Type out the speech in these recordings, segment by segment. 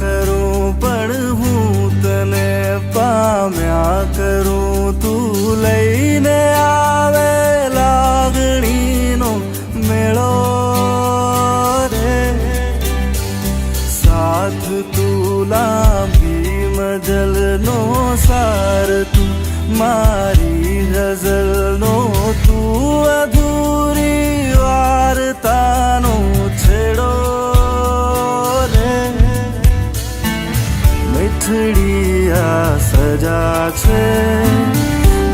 करूं पण हूँ तने पाम्या करूं तू लईने आवे लागणीनो मेळो रे साथ तू लांबी मजलनो सार तू मारी गजलनो तू अधूरी वार्तानो छेड़ो रे मीठड़ी आ सजा छे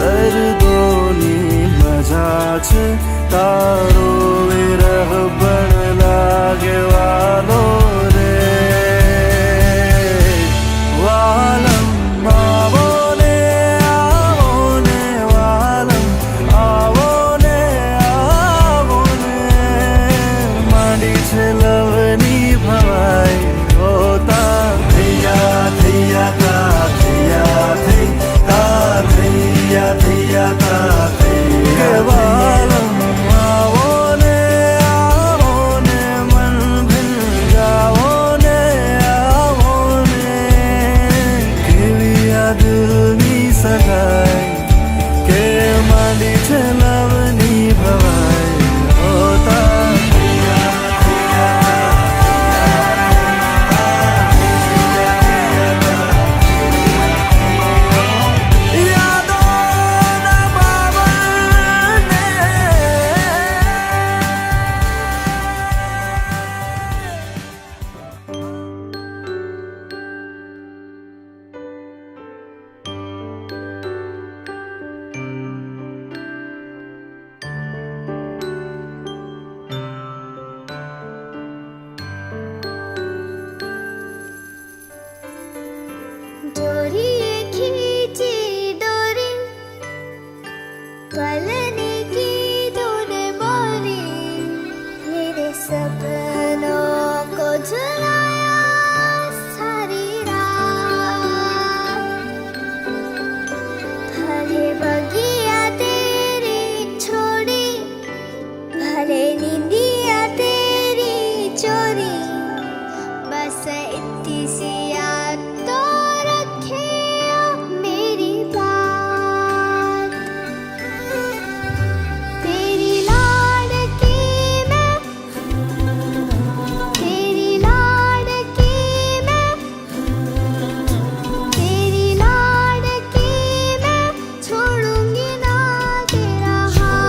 दर्दोनी मजा छे तारो विरह पण लागे वालो रे वालम आवो ने वालम आवो ने मांडी छे लवनी भवाई होता थैया थैया ता थैया थै ता थैया थैया ता थैया वालम आवो ने मन भिन जाओ ने केवी यादनी सगाई के मांडी छे लवनी भवाई होता डोरी खींची डोरी पलने की तूने बोली मेरे सपनों को झुलाया सारी रात भले बगिया तेरी छोड़ी भले नींदिया तेरी चोरी बस इतनी सी याद तो मेरी बात तेरी लाडकी मैं तेरी लाडकी मैं तेरी लाडकी मैं छोड़ूंगी ना तेरा हाथ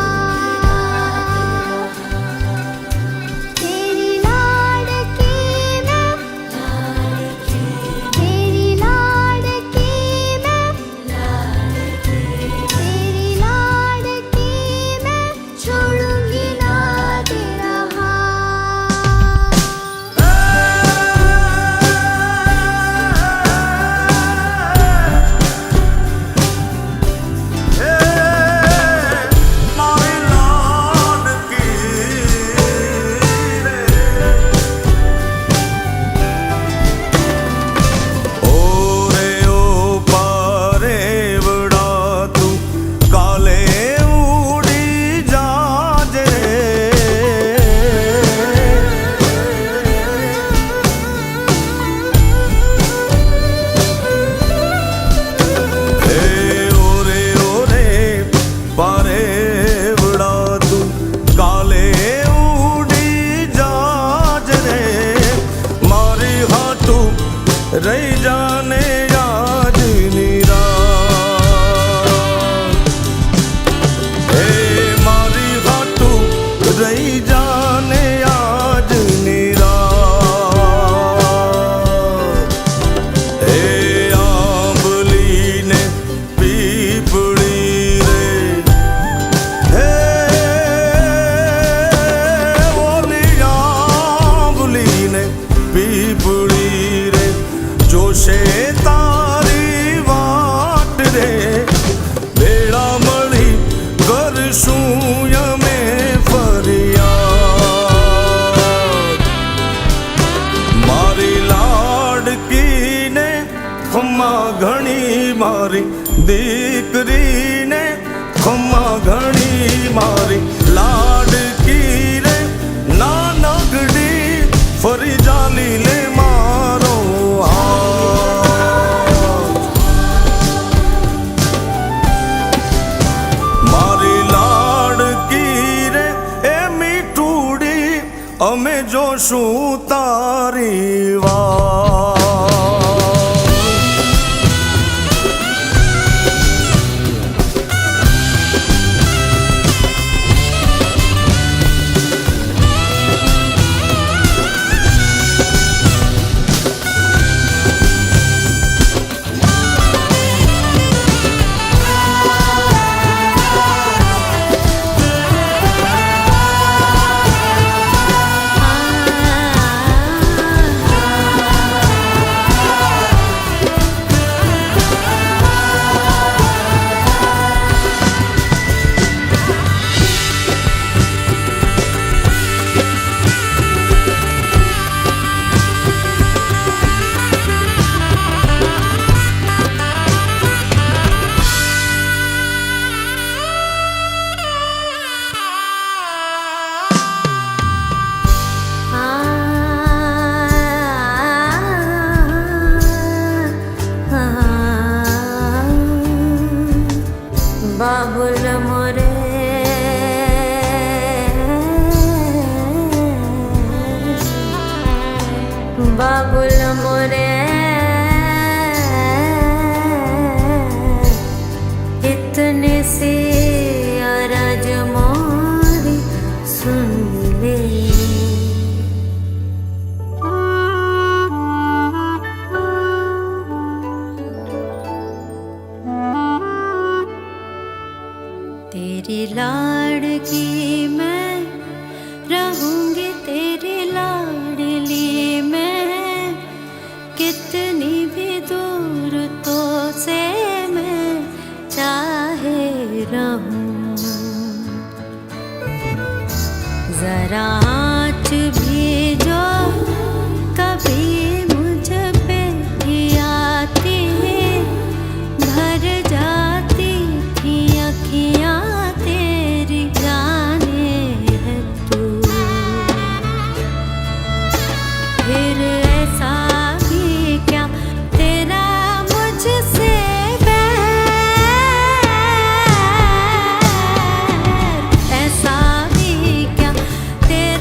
तेरी लाडकी मैं तेरी लाडकी तेरी लाडकी मैं छोड़ूंगी ना तेरा रही जाने आज निराश हे मारी घाटू रही जाने आज निराश हे आंबली ने पीपड़ी रे हे ओली आंबली ने पीपड़ी रे जोशे तारी वाट रे बेड़ा मળી કરશું અમે ફરિયાદ મારી લાડકીને ખમ્મા ઘણી મારી દીકરીને ખમ્મા ઘણી મારી લાડકી રે નાનકડી ફરી જાલી લે મારો लाड़की मैं रहूंगी तेरी लाडली मैं, कितनी भी दूर तो से मैं चाहे रहूं। जरा आँच भी जो कभी मुझ पे भी आती, भर जाती थी अखियाँ तेरी, जाने है तू। फिर ऐसा भी क्या तेरा मुझसे बैर, ऐसा भी क्या तेरा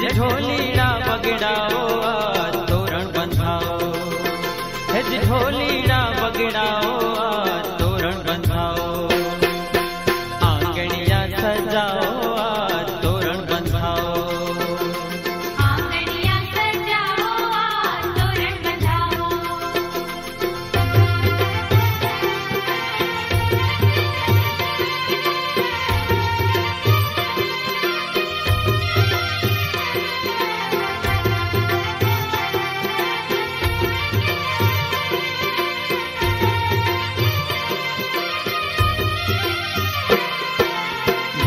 જ ઢોલીડા બગડાઓ આ તોરણ બંધાવો, હે જ ઢોલીડા બગડાઓ આ તોરણ બંધાવો, આંગણિયા સજાઓ આ તોરણ બંધાવો, આંગણિયા સજાઓ આ તોરણ બંધાવો.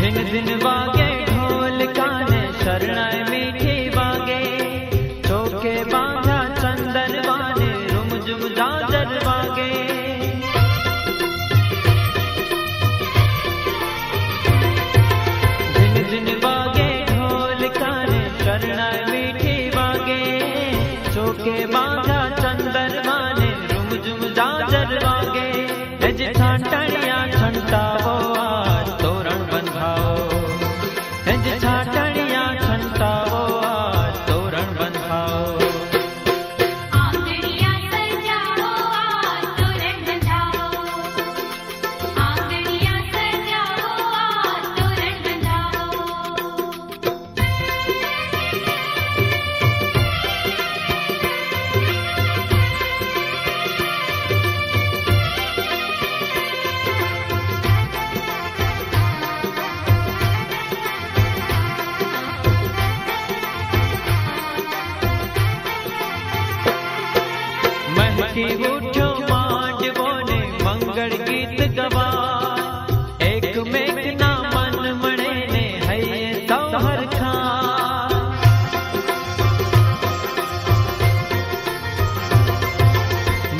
ધીન ધીન વાગે ઢોલ કાને શરણાઈ મીઠી વાગે, ચોકે બાંધા ચંદન વાને રૂમઝુમ જાજર વાગે, ધીન ધીન વાગે ઢોલ કાને શરણાઈ મીઠી વાગે, ચોકે બાંધા ચંદન વાને રૂમઝુમ જાજર વાગે, એ જ છાંટણિયા છંટાવો આ તોરણ બંધાવો, એ જ છાંટણિયા છંટાવો આ તોરણ બંધાવો, આંગણિયા સજાઓ આ તોરણ બંધાવો, આંગણિયા સજાઓ આ તોરણ બંધાવો. મહેકી ઉઠ્યો માંડવો ને મંગળ ગીત ગવા, એક મેઘના મન મળે ને હૈયે સૌ હરખા,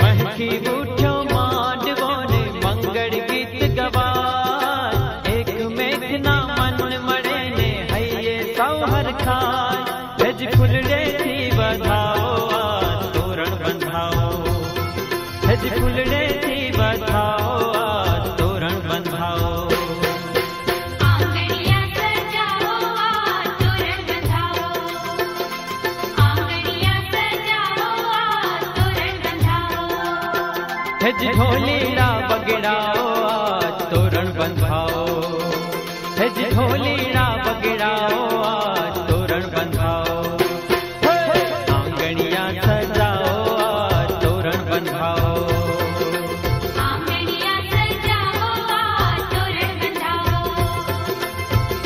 મહેકી ઉઠ્યો માંડવો ને મંગળ ગીત ગવા, એક મેઘના મન મળે ને હૈયે સૌ હરખા, એ જ ફૂલડેથી વધાવો આ તોરણ બંધાવો, હે જ ફૂલડેથી વધાવો આ તોરણ બંધાવો, આંગણિયા સજાઓ આ તોરણ બંધાવો, આંગણિયા સજાઓ આ તોરણ બંધાવો. હે જ ઢોલીડા બગડાઓ આ તોરણ બંધાવો, હે જ ઢોલીડા બગડાઓ આ તોરણ બંધાવો, આંગણિયા સજાઓ આ તોરણ બંધાવો, આંગણિયા સજાઓ આ તોરણ બંધાવો,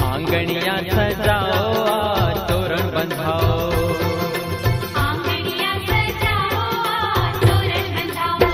આંગણિયા સજાઓ આ તોરણ બંધાવો. આંગણિયા સજાઓ આ તોરણ બંધાવો.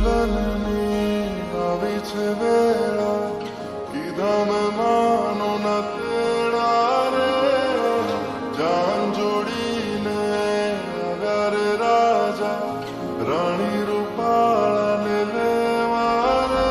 મિલનની આવી છે વેળા કીધા મેં માનો ન તેડા રે જાન જોડીને આવ્યા રે રાજા રાણી રૂપાળાને લેવા રે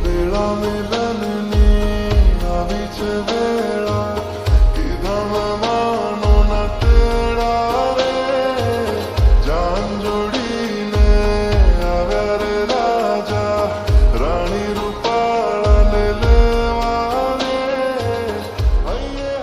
વેળા મિલનની આવી છે વેળા કીધા મેં માનો ન તેડા રે જાન જોડીને આવ્યા રે રાજા રાણી રૂપાળાને લેવા રે હૈયે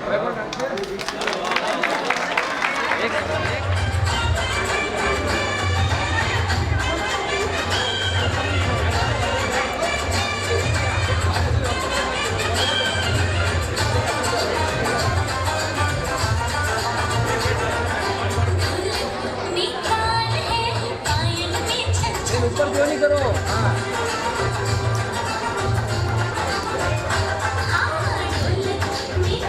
હરખના ऊपर क्यों नहीं करो हाँ मेरे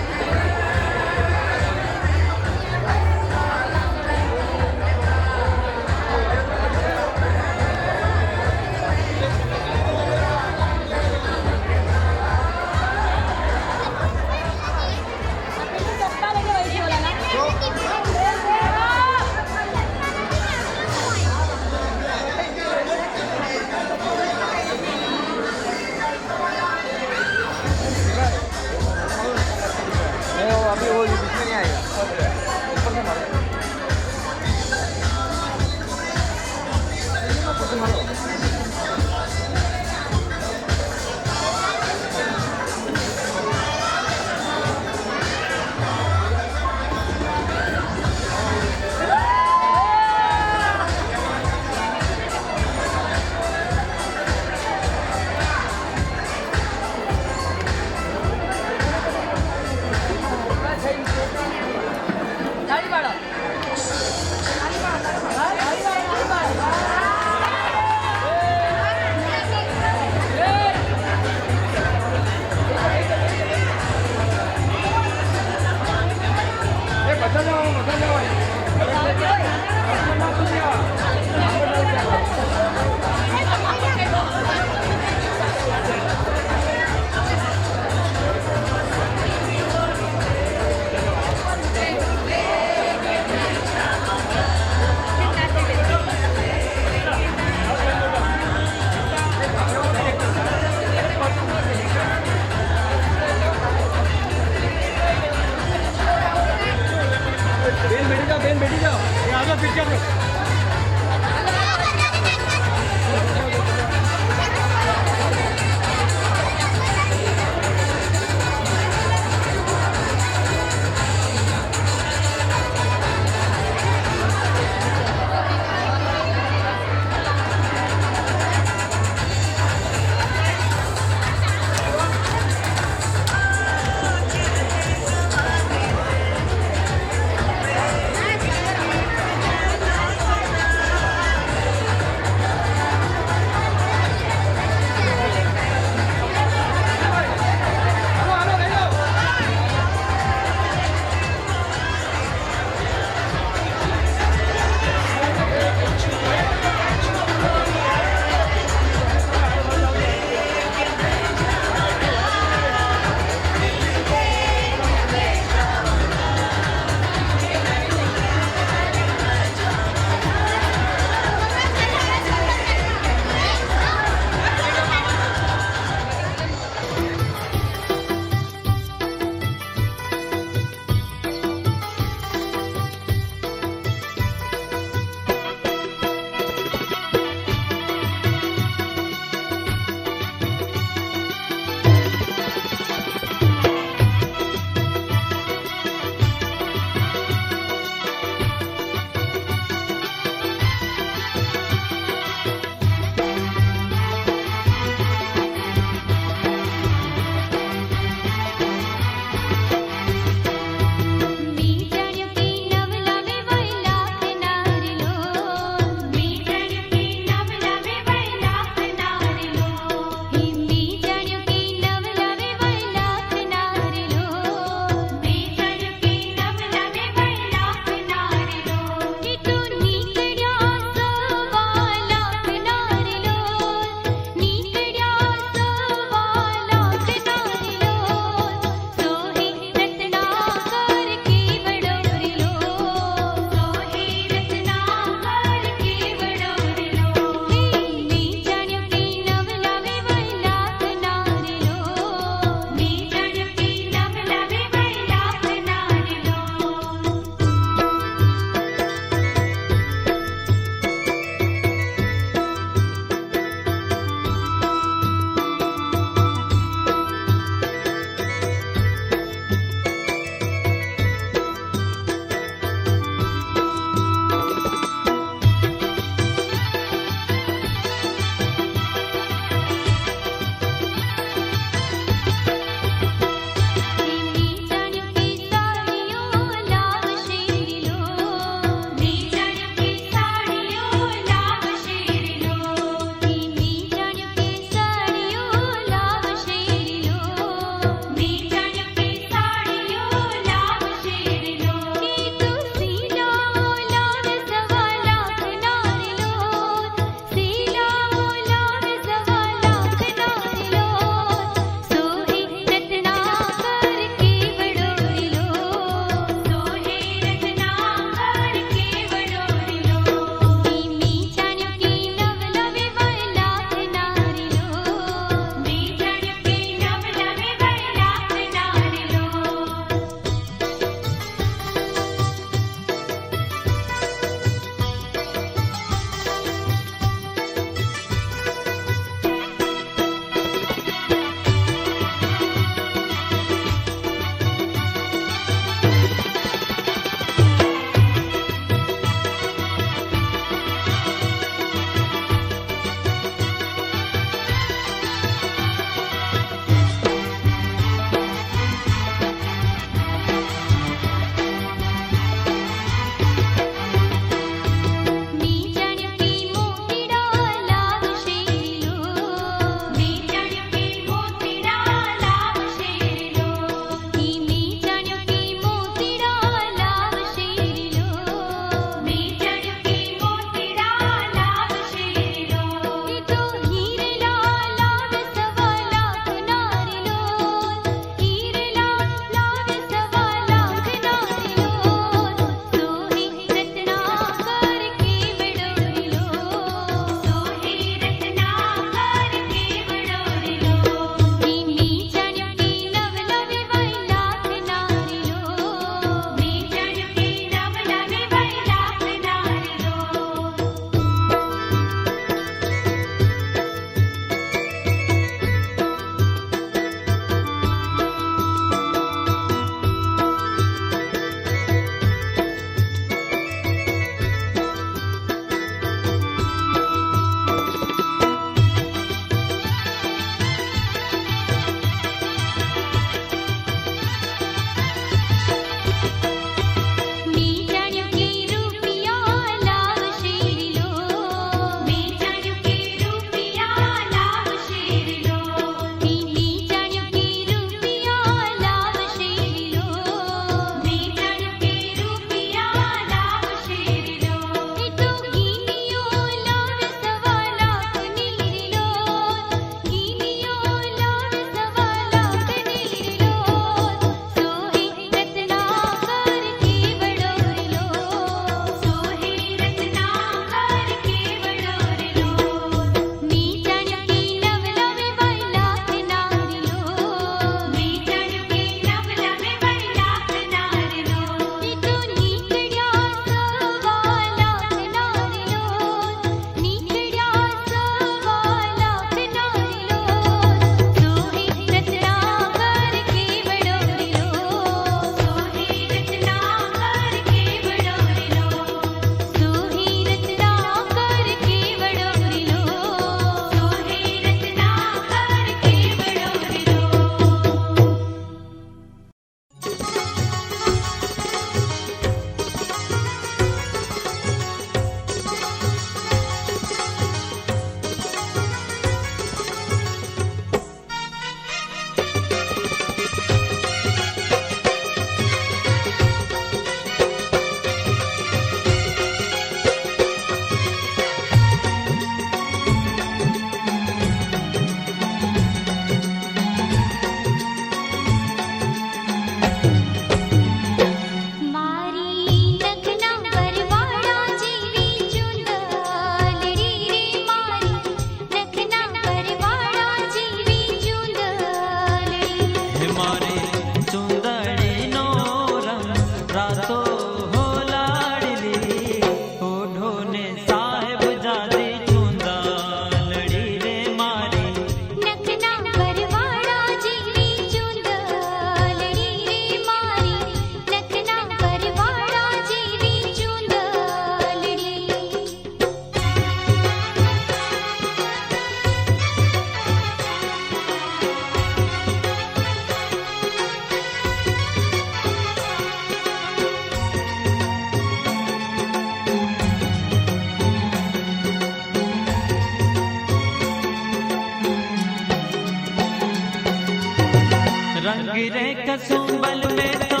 रंग रे कसुंबल में तो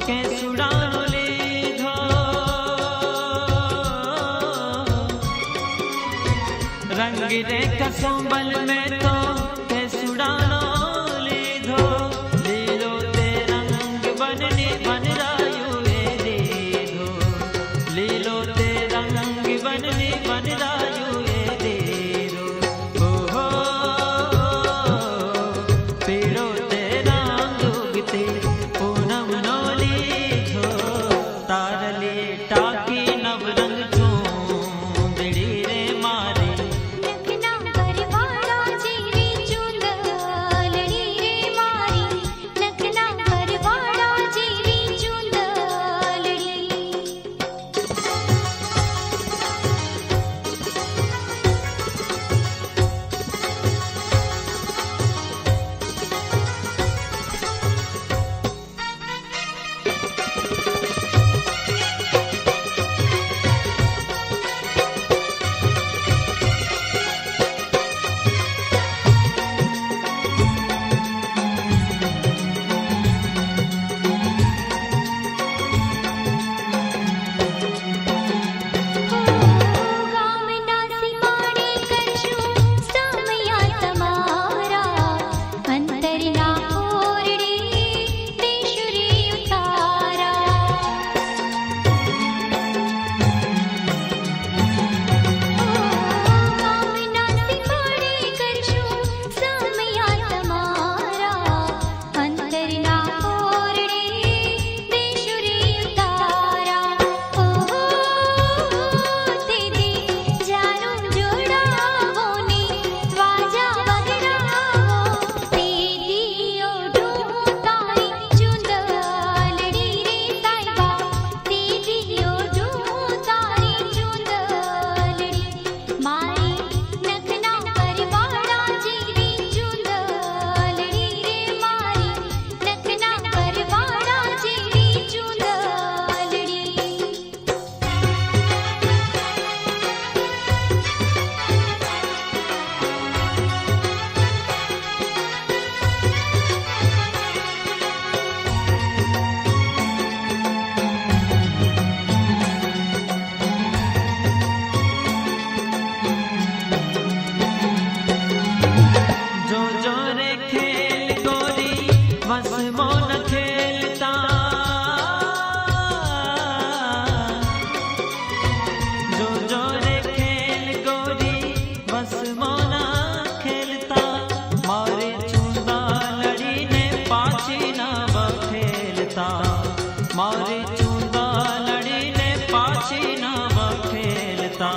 के सुडानो लीधो रंग रे कसुंबल में तो के सुडानो लीधो लीलो ते रंग बननी बनरायु रे दीधो लीलो ते रंग बननी बनरायु रे दीधो हो पीड़ो ते रंग उगते पूनम नो लीधो तारली टाकी नव रंग चूंदड़ी रे मारे नखना करवाड़ा जीवी चूंदड़ी रे मारी नखना करवाड़ा जीवी चूंदड़ी ગામના સીમાડે કરશું સમયા તમારા અંતરના ઓરડે દેશુરી ઉતારા ગામના સીમાડે કરશું સમયા તમારા અંતરના ઓરડે દેશુરી ઉતારા દીદી જાનું જોડાવો ને વાજા વગડાવો દીદી ઓઢું તારી ચુંદલડી રે સાઈબા દીદી ઓઢું તારી ચુંદલડી મારી નખના કરવાડા જેવી ચુંદલડી રે મારી નખના કરવાડા જેવી ચુંદલડી जो जो रे खेल गोरी बस मोन खेलता जो जो रे खेल गोरी बस मोन खेलता मारे चूंदा लड़ी ने पाछी न बखेलता मारे चूंदा लड़ी ने पाछी न बखेलता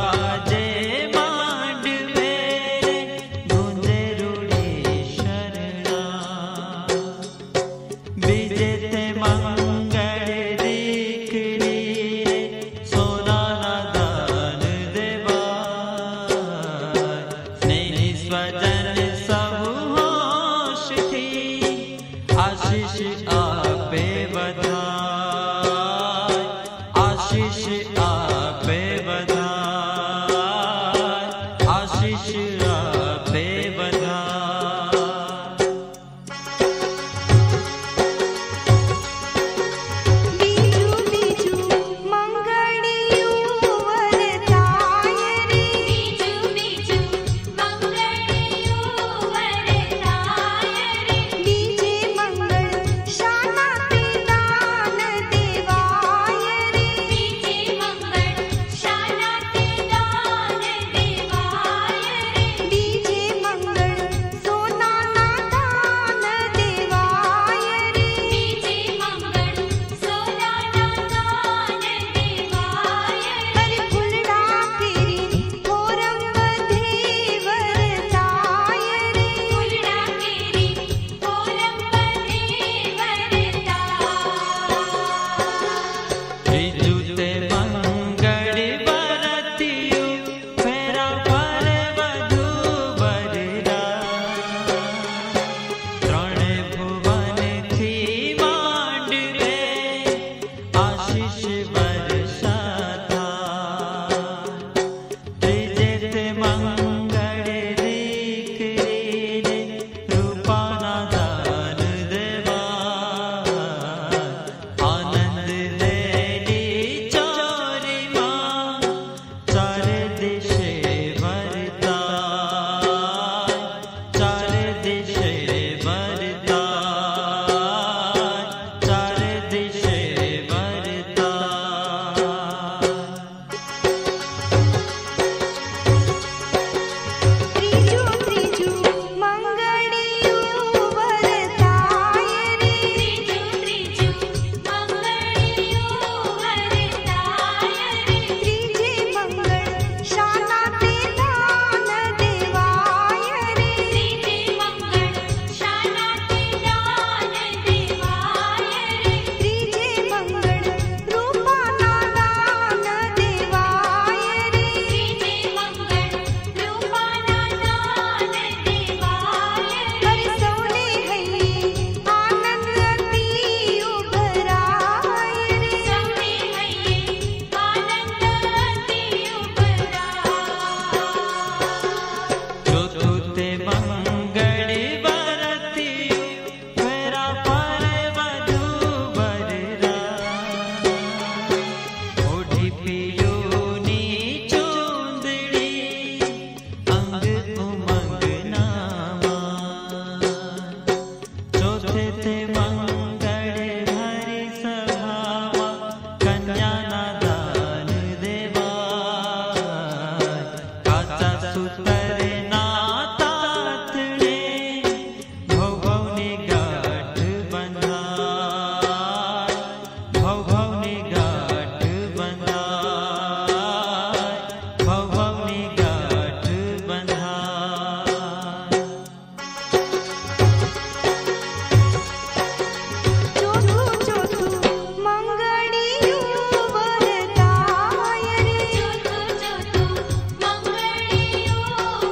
बाजे मांडवे रे गूंजे रूड़ी शरणा बीजे ते मंगल दीकरी रे सोना ना दान देवा स्नेही स्वजन सब होश थी आशीष आपे बधाई आशीष आपे बधाई आशीष आपे बधाई બીજું બીજું મંગળિયું વરતાય રે બીજું બીજું મંગળિયું વરતાય રે બીજે મંગળ શાનાથી દાન દેવાય રે બીજે મંગળ શાનાથી દાન દેવાય રે બીજે મંગળ સોનાના દાન દેવાય રે બીજે મંગળ સોનાના દાન દેવાય રે અરે ફૂલડા કેરી મોરમ બધે વરતાય રે ફૂલડા કેરી કોલમ બધે વરતાય ત્રીજું તે મંગળ વરતિયું ફેરા પર વધુ બરડા ત્રણે ભુવનથી માંડવે આશીષ વર્ષાતા ત્રીજે તે મંગળ દીકરીને રૂપાના દાન દેવા આનંદ લેડી ચોરીમાં ચાર દિશે વરતા ચાર દિશે વરતા ચાર દિશે વરતા ત્રીજું ત્રીજું મંગળિયું વરતાય રે ત્રીજું ત્રીજું મંગળિયું વરતાય રે ત્રીજે મંગળ શાનાથી દાન દેવાય રે ત્રીજે મંગળ શાનાથી દાન દેવાય રે ત્રીજે મંગળ રૂપાના દાન દેવાય રે ત્રીજે મંગળ રૂપાના દાન દેવાય રે હરિ સૌને હૈયે આનંદ અતિ ઉભરાય રે સૌને હૈયે આનંદ અતિ ઉભરાય ચોથું તે મંગળ વરતિયું ફેરા પર વધુ બરડા ઓઢી પિયોની ચૂંદડી અંગ ઉમંગનામાં ચોથે તે મંગળ હરિ સભામાં કન્યાના દાન દેવાય કાચા સૂતરના તાતણે ભવભવની ગાંઠ બંધાય ભવભવની ગાંઠ બંધાય ભવભવની ગાંઠ બંધાય ચોથું ચોથું મંગળિયું વરતાય રે ચોથું ચોથું મંગળિયું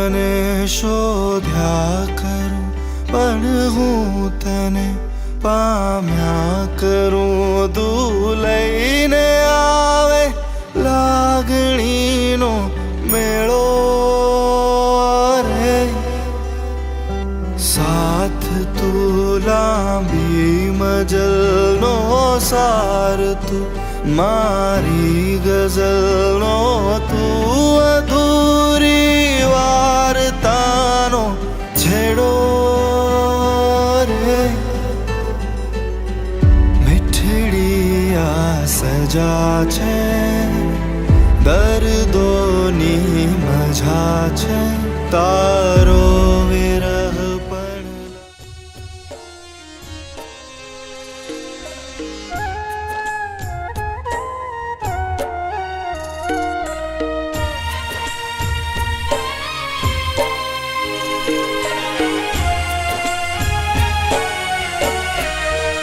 તને શોધ્યા કરું પણ હું તને પામ્યા કરું તું લઈને આવે લાગણીનો મેળો રે સાથ તું લાંબી મજલનો સાર તું મારી ગઝલનો તું અધૂરી વાર્તાનો છેડો રે મીઠડી આ સજા છે દર્દોની મજા છે તારો વિરહ પણ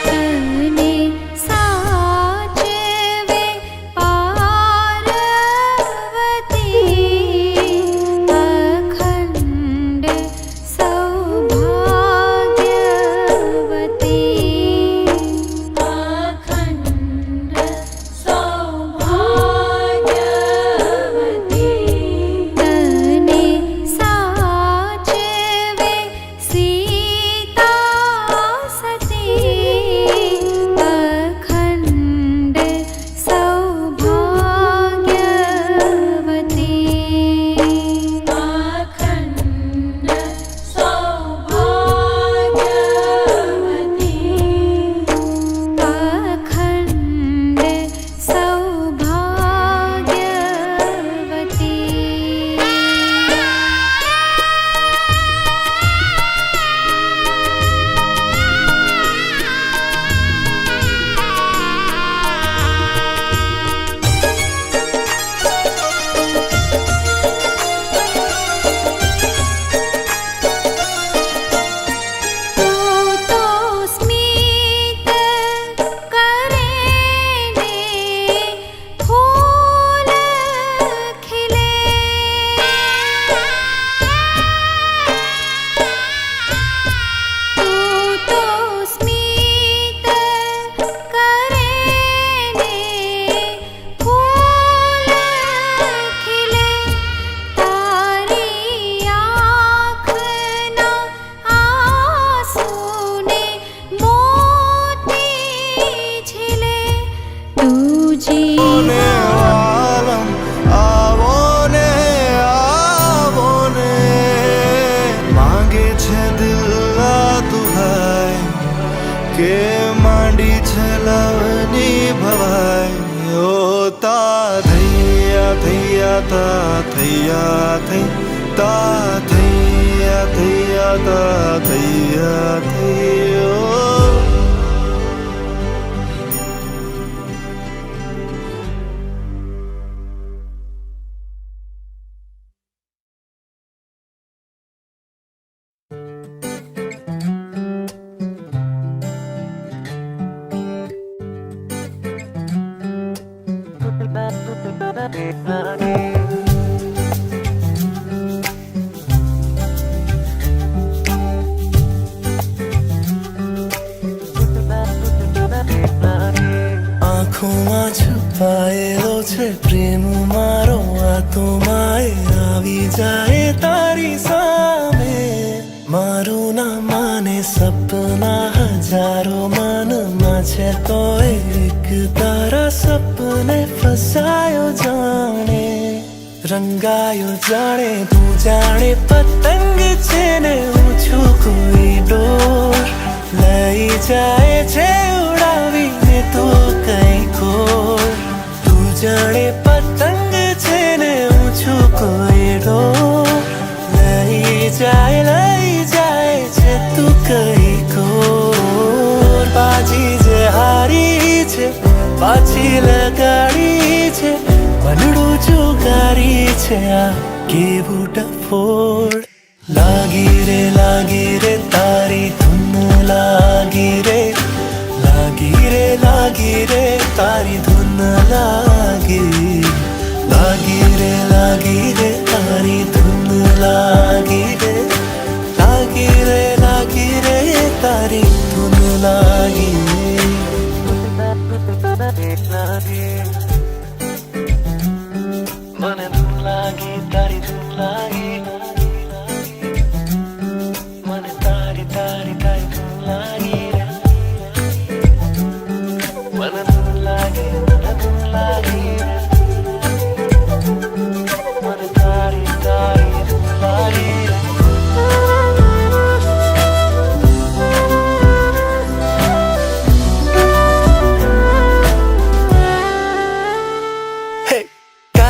તને સાચવે પાર્વતી અખંડ સૌભાગ્યવતી અખંડ સૌભાગ્યવતી તને સાચવે સીતા સતી અખંડ સૌભાગ્યવતી અખંડ સૌભાગ્યવતી અખંડ તું તો સ્મિત કરે ને ફૂલ ખીલે તું તો સ્મિત કરે ને ફૂલ ખીલે તારી આંખના આંસુને મોતી ઝીલે તું ને આલમ આવો ને માંગે છે દિલ આ દુહાઈ કે માંડી છે લવની ભવાઈ ઓ તા થૈયા થૈયા તા થૈયા થઈ તા થૈયા થૈયા તા થૈયા થૈયો આંખોમાં છુપાયેલો છે પ્રેમ મારો આ તો માએ આવી જાય તારી સામે મારું ના માને સપના હજારો મનમાં છે તો એક તારા સપને ફસાયો જાણે રંગાયો જાણે તું જાણે પતંગ છે ને હું છું કોઈ ડોર લઈ જાય છે ઉડાવીને તો કઈ ખોર તું જાણે પતંગ છે ને હું છું કોઈ ડોર લઈ જાય છે તું કઈ ખોર બાજી જે હારી છે પાછી લગાડી છે મનડું જુગારી છે આ કેવું ડફોડ લાગી રે તારી ધૂન લાગી રે તારી ધૂન લાગી રે તારી ધૂન લાગી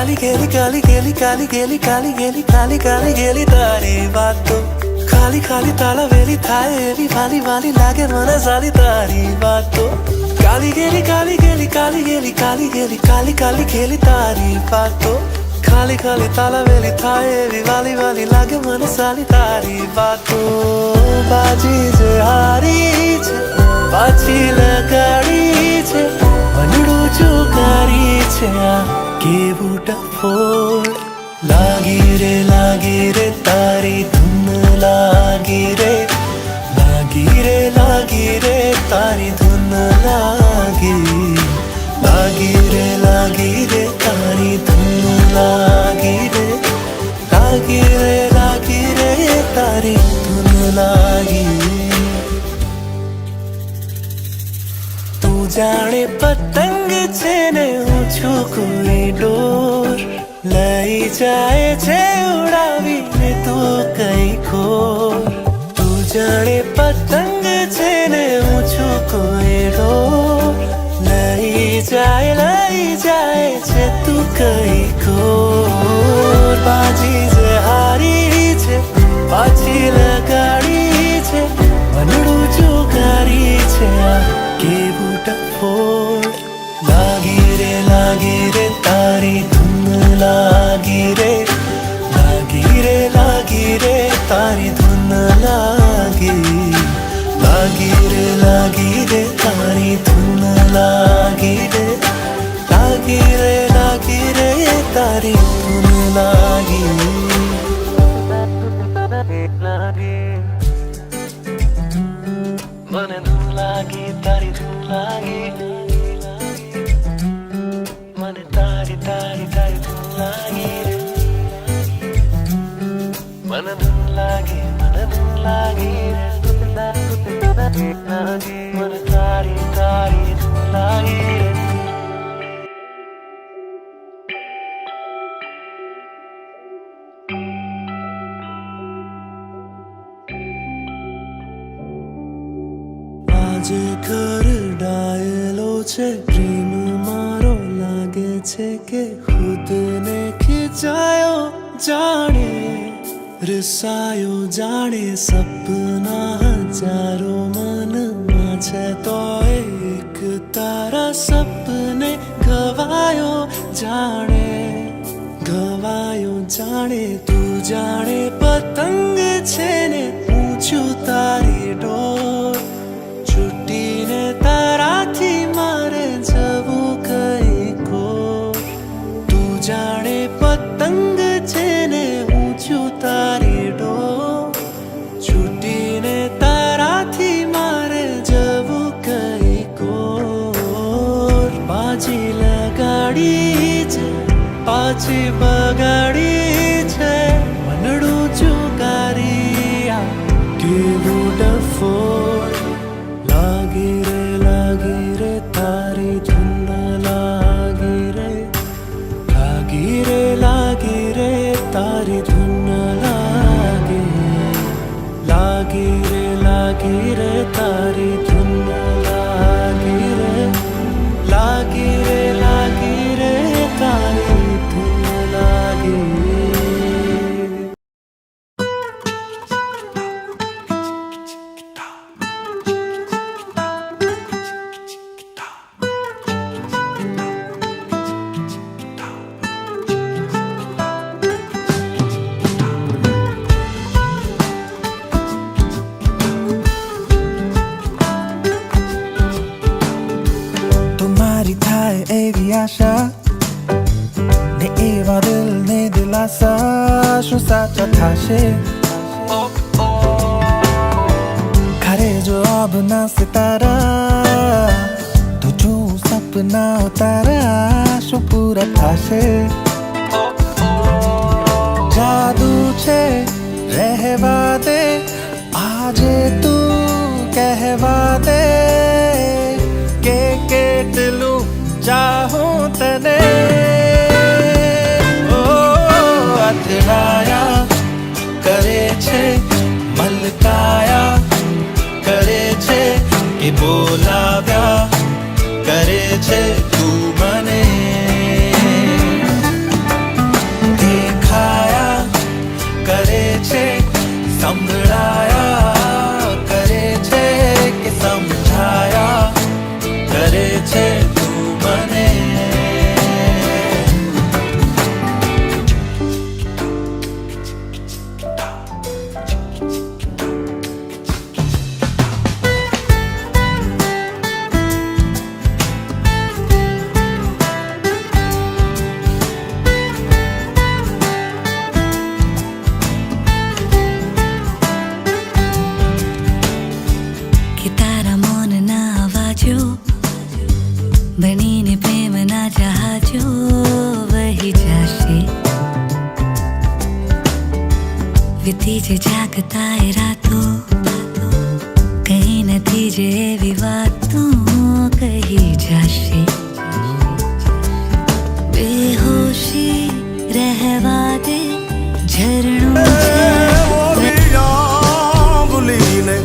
કાલી ગેલી કાલી ગેલી કાલી ગેલી કાલી ગેલી કાલી કાલી ગેલી તારી વાતો ખાલી ખાલી તાળવેલી થાય એવી વાલી વાલી લાગે મને સાલી તારી વાતો કાલી ગેલી કાલી ગેલી કાલી ગેલી કાલી ગેલી કાલી કાલી ગેલી તારી વાતો ખાલી ખાલી તાળવેલી થાય એવી વાલી વાલી લાગે મને સાલી તારી વાતો બાજી જે હારી છે પાછી લગાડી છે મનડું ચુકારી છે આ કેવું ડફોડ લાગી રે તારી ધૂન લાગી રે તારી ધૂન લાગી રે તારી ધૂન લાગી રે તારી ધૂન લાગી તું જાણે પતંગ છે ને હું છું કોઈ ડોર લઈ જાય છે ઉડાવીને તું કઈ ખોર તું જાણે પતંગ છે ને હું છું કોઈ ડોર લઈ જાય છે તું કઈ ખોર બાજી જે હારી છે પાછી લગાડી છે મનડું ચુકારી છે આ કેવું ડફોડ લાગી રે તારી ધૂન લાગી રે તારી ધૂન લાગી રે તારી ધૂન લાગી રે તારી ધૂન લાગી મને ધૂન લાગી તારી ધૂન લાગી મને તારી ધૂન લાગી રે મને ધૂન લાગી રે મને તારી ધૂન લાગી રે આજે ઘર ડાયેલો છે પ્રેમ મારો લાગે છે કે ખુદને ખીચાયો જાણે રસાયો જાણે સપના હજારો મનમાં છે તો એક તારા સપને ગવાયો જાણે તું જાણે પતંગ છે ને ઊંચું તારી ડોર છૂટીને તારાથી મારે જવું કઈ કો તું જાણે પતંગ છે ને ઊંચું તારી ડોર છૂટીને તારાથી મારે જવું કઈ કોર બાજી લગાડી છે પાછી બગાડી છે મનડું ચુકારી આ કેવું ડફોડ લાગી રે તારી ધૂન લાગી રે તારી ધૂન લાગી રે તારી ધૂન લાગી રે તારી ધૂન લાગી એવી આશા ને એવા દિલ ને દિલાસા શું સાચા થશે ખરે જો અબ ના સિતારા તુજું સપના તારા શું પૂરા થશે જાદુ છે રહેવા દે આજે તું કહેવા દે કે કેટલું ચાહું તને ઓ અથડાયા કરે છે મલકાયા કરે છે કે બોલાવ્યા કરે છે તું મને बीती जागता है रातों कहीं नतीजे विवादों कहीं जाशे बेहोशी रहवा दे झरणों ने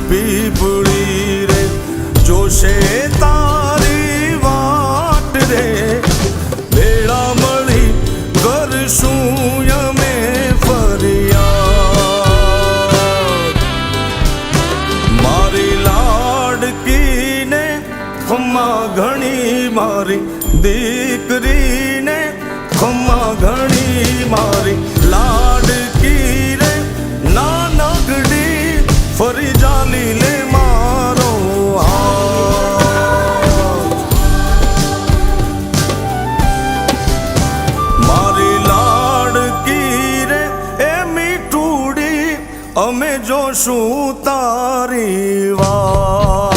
पीपड़ी रे जोशे तारी वाट रे बेड़ा मળી કરશું યમે ફરિયાદ મારી લાડકીને ખમ્મા ઘણી મારી દીકરીને ખમ્મા ઘણી મારી લાડકી રે નાનકડી ફરી જાલી લે મારો હાથ મારી લાડકી રે એ મીઠુડી અમે જોશું તારી વાત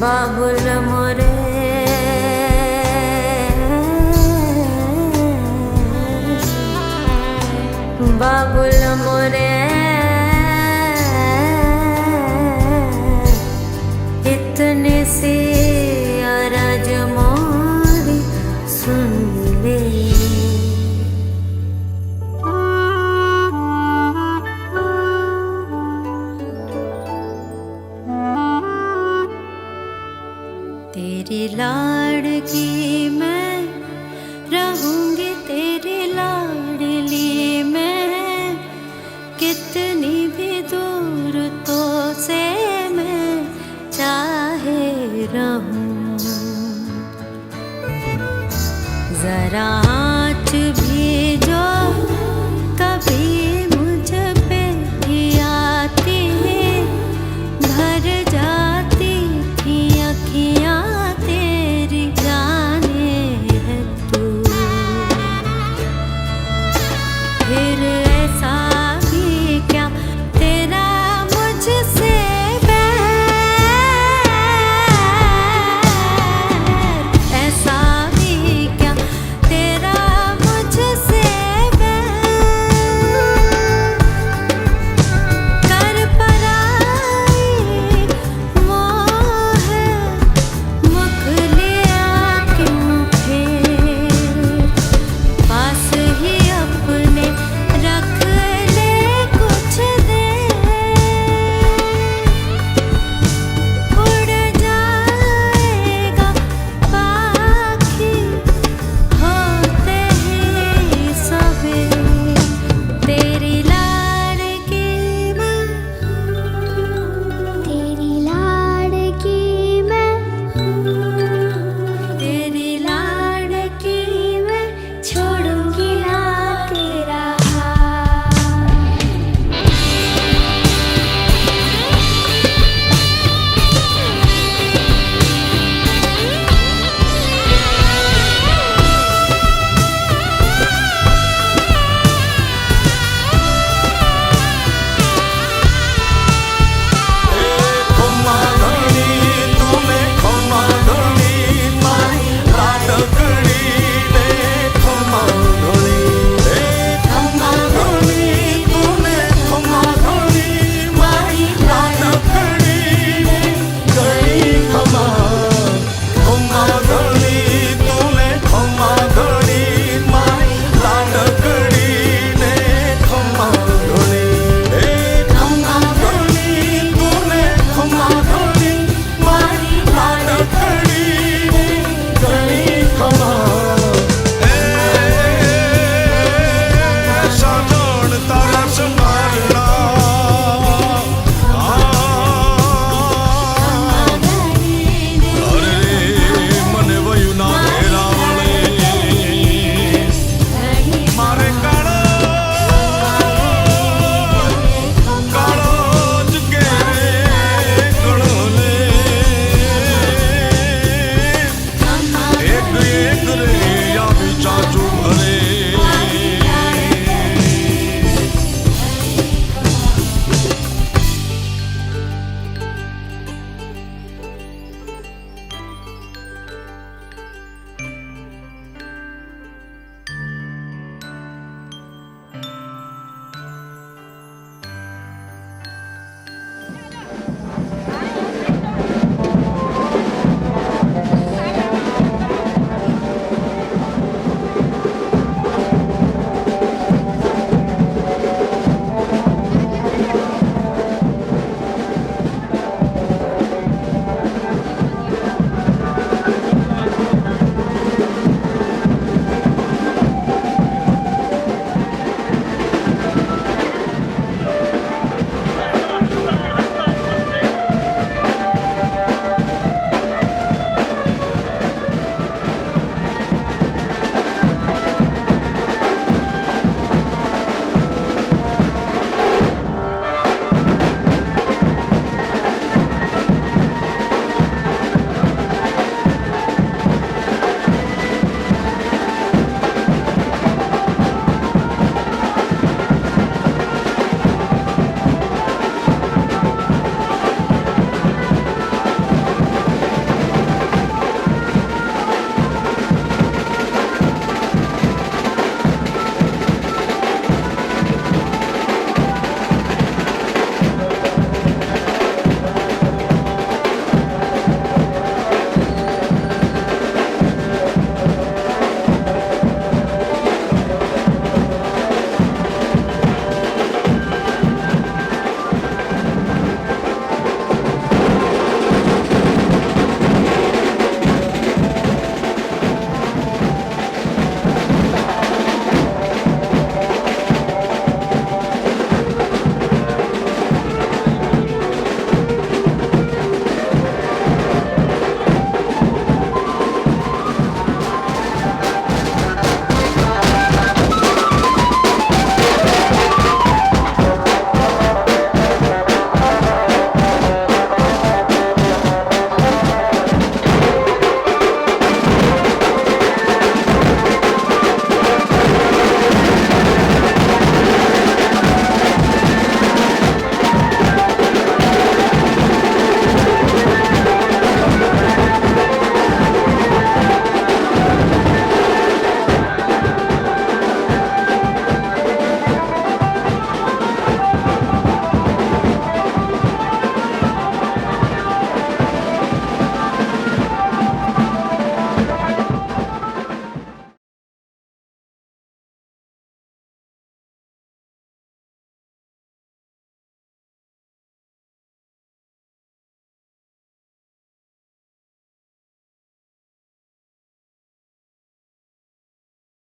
बाबुल मोरे बाबुल मोरे इतने से अरज मोरी सुन ले तेरी लाड़की मैं रहूंगी तेरी लाडली मैं कितनी भी दूर तो से मैं चाहे रहूं जरा आँच